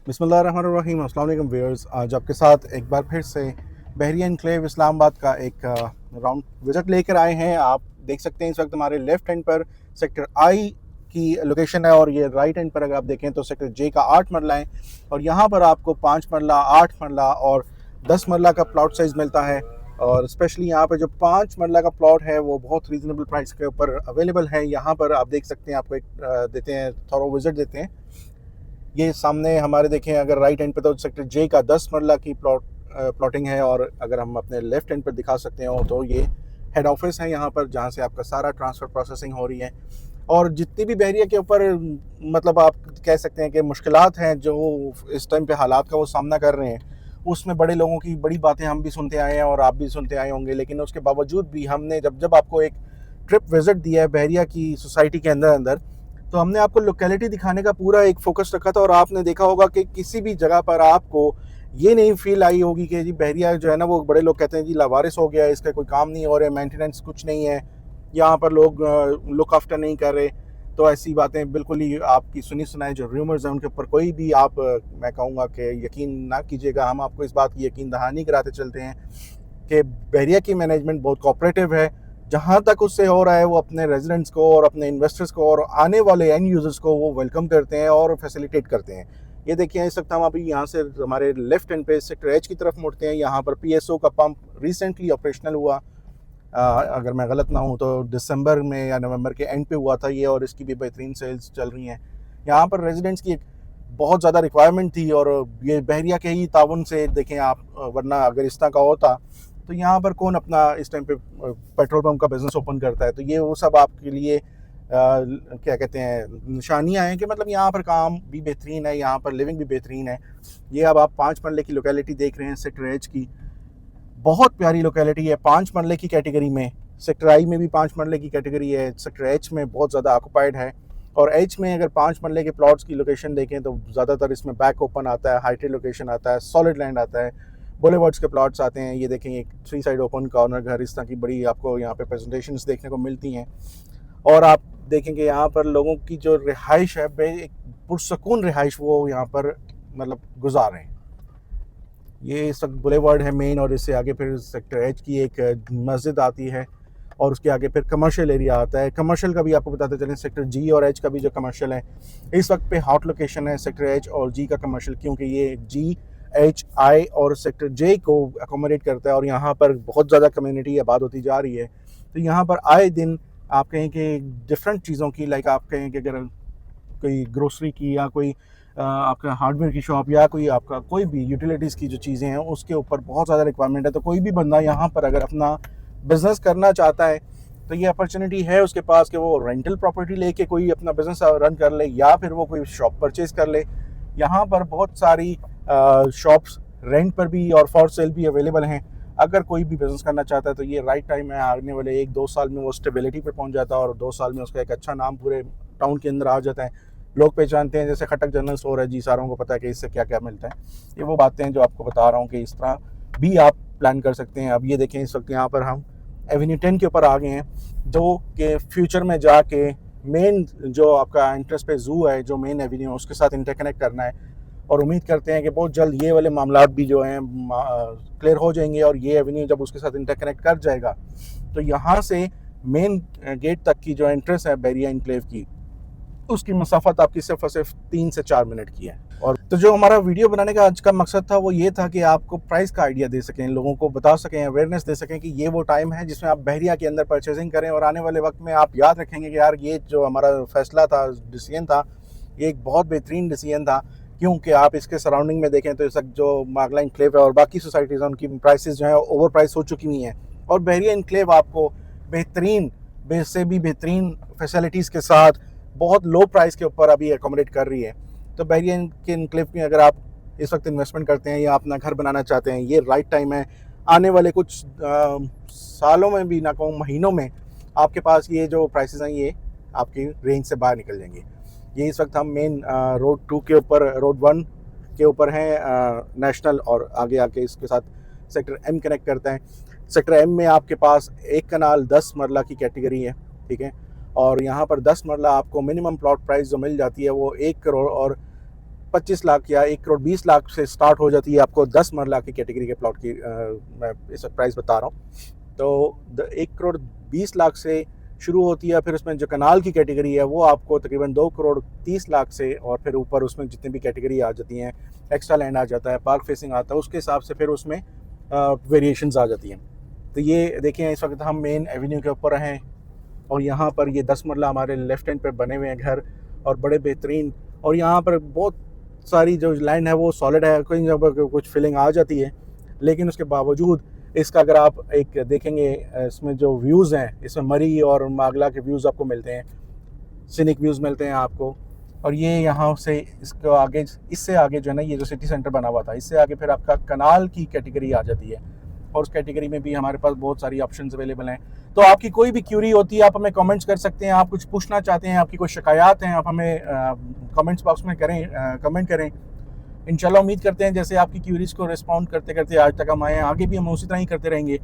बिस्मिल्लाहिर्रहमानिर्रहीम। अस्सलाम वालेकुम व्यूअर्स, आज आपके साथ एक बार फिर से बहरिया एनक्लेव इस्लामाबाद का एक राउंड विज़िट लेकर आए हैं। आप देख सकते हैं इस वक्त हमारे लेफ़्ट हैंड पर सेक्टर आई की लोकेशन है और ये राइट हैंड पर अगर आप देखें तो सेक्टर जे का 8 मरला है और यहाँ पर आपको 5 मरला, 8 मरला और 10 मरला का प्लॉट साइज़ मिलता है। और स्पेशली यहाँ पर जो 5 मरला का प्लॉट है वो बहुत रीज़नेबल प्राइस के ऊपर अवेलेबल है। यहाँ पर आप देख सकते हैं, आपको एक देते हैं, थोड़ा विज़िट देते हैं। ये सामने हमारे देखें, अगर राइट एंड पे तो सेक्टर जे का 10 मरला की प्लॉटिंग है और अगर हम अपने लेफ्ट एंड पर दिखा सकते हो तो ये हेड ऑफिस है यहाँ पर, जहाँ से आपका सारा ट्रांसफ़र प्रोसेसिंग हो रही है। और जितनी भी बहरिया के ऊपर मतलब आप कह सकते हैं कि मुश्किलात हैं जो इस टाइम पे हालात का वो सामना कर रहे हैं, उसमें बड़े लोगों की बड़ी बातें हम भी सुनते आए हैं और आप भी सुनते आए होंगे। लेकिन उसके बावजूद भी हमने जब जब आपको एक ट्रिप विज़िट दिया है बहरिया की सोसाइटी के अंदर अंदर, तो हमने आपको लोकेलिटी दिखाने का पूरा एक फोकस रखा था। और आपने देखा होगा कि किसी भी जगह पर आपको ये नहीं फील आई होगी कि जी बहरिया जो है ना, वो बड़े लोग कहते हैं जी लावारिस हो गया है, इसका कोई काम नहीं हो रहा है, मेंटेनेंस कुछ नहीं है, यहाँ पर लोग लुक आफ्टर नहीं कर रहे। तो ऐसी बातें बिल्कुल ही आपकी सुनी सुनाई जो र्यूमर्स हैं उनके ऊपर कोई भी आप मैं कहूँगा कि यकीन ना कीजिएगा। हम आपको इस बात की यकीन दहानी कराते चलते हैं कि बहरिया की मैनेजमेंट बहुत कोऑपरेटिव है। जहाँ तक उससे हो रहा है वो अपने रेजिडेंट्स को और अपने इन्वेस्टर्स को और आने वाले एंड यूज़र्स को वो वेलकम करते हैं और फैसिलिटेट करते हैं। ये देखिए, इस वक्त हम अभी यहाँ से हमारे लेफ्ट हैंड पे सेक्टर एच की तरफ मुड़ते हैं। यहाँ पर पीएसओ का पंप रिसेंटली ऑपरेशनल हुआ। अगर मैं गलत ना हूँ तो दिसंबर में या नवंबर के एंड पे हुआ था ये, और इसकी भी बेहतरीन सेल्स चल रही हैं। यहाँ पर रेजिडेंट्स की एक बहुत ज़्यादा रिक्वायरमेंट थी और ये बहरिया के ही ताउन से देखें आप, वरना अगर इस तरह का होता तो यहाँ पर कौन अपना इस टाइम पे पेट्रोल पंप का बिज़नेस ओपन करता है। तो ये वो सब आपके लिए क्या कहते हैं निशानियाँ हैं कि मतलब यहाँ पर काम भी बेहतरीन है, यहाँ पर लिविंग भी बेहतरीन है। ये अब आप 5 मरले की लोकेलिटी देख रहे हैं सेक्टर एच की, बहुत प्यारी लोकेलिटी है 5 मरले की कैटेगरी में। सेक्टर आई में भी 5 मरले की कैटेगरी है, सेक्टर एच में बहुत ज़्यादा ऑक्यूपाइड है। और एच में अगर 5 मरले के प्लॉट्स की लोकेशन देखें तो ज़्यादातर इसमें बैक ओपन आता है, हाइटेड लोकेशन आता है, सॉलिड लैंड आता है, बुलेवार्ड्स के प्लॉट्स आते हैं। ये देखें, एक 3 साइड ओपन कॉर्नर घर, इस तरह की बड़ी आपको यहाँ पे प्रेजेंटेशंस देखने को मिलती हैं। और आप देखेंगे यहाँ पर लोगों की जो रिहाइश है, एक पुरसकून रिहाइश वो यहाँ पर मतलब गुजार रहे हैं। ये इस वक्त बुलेवार्ड है मेन, और इससे आगे फिर सेक्टर एच की एक मस्जिद आती है और उसके आगे फिर कमर्शियल एरिया आता है। कमर्शियल का भी आपको बताते चलें, सेक्टर जी और एच का भी जो कमर्शियल है इस वक्त पे हॉट लोकेशन है सेक्टर एच और जी का कमर्शियल, क्योंकि ये जी, एच, आई और सेक्टर जे को अकोमोडेट करता है और यहाँ पर बहुत ज़्यादा कम्युनिटी आबाद होती जा रही है। तो यहाँ पर आए दिन आप कहें कि डिफरेंट चीज़ों की, लाइक आप कहें कि अगर कोई ग्रोसरी की या कोई आपका हार्डवेयर की शॉप या कोई आपका कोई भी यूटिलिटीज़ की जो चीज़ें हैं उसके ऊपर बहुत ज़्यादा रिक्वायरमेंट है। तो कोई भी बंदा यहाँ पर अगर अपना बिज़नेस करना चाहता है तो ये अपॉर्चुनिटी है उसके पास कि वो रेंटल प्रॉपर्टी लेके कोई अपना बिज़नेस रन कर ले या फिर वो कोई शॉप परचेज़ कर ले। यहाँ पर बहुत सारी शॉप्स रेंट पर भी और फॉर सेल भी अवेलेबल हैं। अगर कोई भी बिज़नेस करना चाहता है तो ये राइट टाइम है। आने वाले 1-2 साल में वो स्टेबिलिटी पर पहुँच जाता है और 2 साल में उसका एक अच्छा नाम पूरे टाउन के अंदर आ जाता है। लोग पहचानते हैं, जैसे खटक जनरल स्टोर है जी, सारों को पता है कि इससे क्या क्या मिलता है। ये वो बातें हैं जो आपको बता रहा हूँ कि इस तरह भी आप प्लान कर सकते हैं। अब ये देखें, इस वक्त यहाँ पर हम एवेन्यू 10 के ऊपर आ गए हैं, जो कि फ्यूचर में जाके मेन जो आपका एंट्रेंस पे ज़ू है, जो मेन एवेन्यू है, उसके साथ इंटरकनेक्ट करना है। और उम्मीद करते हैं कि बहुत जल्द ये वाले मामला भी जो हैं क्लियर हो जाएंगे और ये एवेन्यू जब उसके साथ इंटरकनेक्ट कर जाएगा तो यहाँ से मेन गेट तक की जो एंट्रेंस है बहरिया एनक्लेव की, उसकी मसाफत आपकी सिर्फ और सिर्फ 3 से 4 मिनट की है। और तो जो हमारा वीडियो बनाने का आज का मकसद था वो ये था कि आपको प्राइस का आइडिया दे सकें, लोगों को बता सकें, अवेयरनेस दे सकें कि ये वो टाइम है जिसमें आप बहरिया के अंदर परचेजिंग करें। और आने वाले वक्त में आप याद रखेंगे कि यार ये जो हमारा फैसला था, डिसीजन था, ये एक बहुत बेहतरीन डिसीजन था। क्योंकि आप इसके सराउंडिंग में देखें तो इस वक्त जो मागला एनक्लेव है और बाकी सोसाइटीज़ हैं उनकी प्राइसेस जो हैं ओवर प्राइस हो चुकी हुई हैं, और बहरिया एनक्लेव आपको बेहतरीन से भी बेहतरीन फैसिलिटीज़ के साथ बहुत लो प्राइस के ऊपर अभी एकोमोडेट कर रही है। तो बहरिया के एनक्लेव में अगर आप इस वक्त इन्वेस्टमेंट करते हैं या अपना घर बनाना चाहते हैं, ये राइट टाइम है। आने वाले कुछ सालों में भी ना कहूँ महीनों में आपके पास ये जो प्राइसेस हैं ये आपकी रेंज से बाहर निकल जाएंगे। ये इस वक्त हम मेन रोड 2 के ऊपर, रोड 1 के ऊपर हैं नेशनल, और आगे आके इसके साथ सेक्टर एम कनेक्ट करता है। सेक्टर एम में आपके पास एक कनाल 10 मरला की कैटेगरी है, ठीक है। और यहाँ पर 10 मरला आपको मिनिमम प्लॉट प्राइस जो मिल जाती है वो 1 करोड़ और 25 लाख या 1 करोड़ 20 लाख से स्टार्ट हो जाती है आपको 10 मरला की कैटेगरी के प्लॉट की मैं इस वक्त प्राइस बता रहा हूँ। तो 1 करोड़ 20 लाख से शुरू होती है, फिर उसमें जो कनाल की कैटेगरी है वो आपको तकरीबन 2 करोड़ 30 लाख से, और फिर ऊपर उसमें जितनी भी कैटेगरी आ जाती हैं, एक्स्ट्रा लैंड आ जाता है, पार्क फेसिंग आता है, उसके हिसाब से फिर उसमें वेरिएशंस आ जाती हैं। तो ये देखें इस वक्त हम मेन एवेन्यू के ऊपर हैं और यहाँ पर ये 10 मरला हमारे लेफ्ट हैंड पे बने हुए हैं घर, और बड़े बेहतरीन। और यहाँ पर बहुत सारी जो लैंड है वो सॉलिड है, कई जगह कुछ फिलिंग आ जाती है, लेकिन उसके बावजूद इसका अगर आप एक देखेंगे इसमें जो व्यूज़ हैं, इसमें मरी और मागला के व्यूज़ आपको मिलते हैं, सीनिक व्यूज़ मिलते हैं आपको। और ये यहाँ से इसको आगे, इससे आगे जो है ना, ये जो सिटी सेंटर बना हुआ था, इससे आगे फिर आपका कनाल की कैटेगरी आ जाती है, और उस कैटेगरी में भी हमारे पास बहुत सारी ऑप्शंस अवेलेबल हैं। तो आपकी कोई भी क्यूरी होती है आप हमें कमेंट्स कर सकते हैं, आप कुछ पूछना चाहते हैं, आपकी कोई शिकायत हैं, आप हमें कमेंट्स बॉक्स में कमेंट करें। इंशाल्लाह उम्मीद करते हैं जैसे आपकी क्यूरीज़ को रिस्पॉन्ड करते करते आज तक हम आए हैं, आगे भी हम उसी तरह ही करते रहेंगे।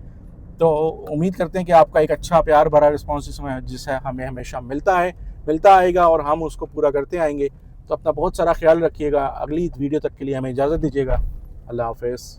तो उम्मीद करते हैं कि आपका एक अच्छा प्यार भरा रिस्पॉन्स जिससे हमें हमेशा मिलता आएगा, और हम उसको पूरा करते आएंगे। तो अपना बहुत सारा ख्याल रखिएगा। अगली वीडियो तक के लिए हमें इजाज़त दीजिएगा। अल्लाह हाफ़िज़।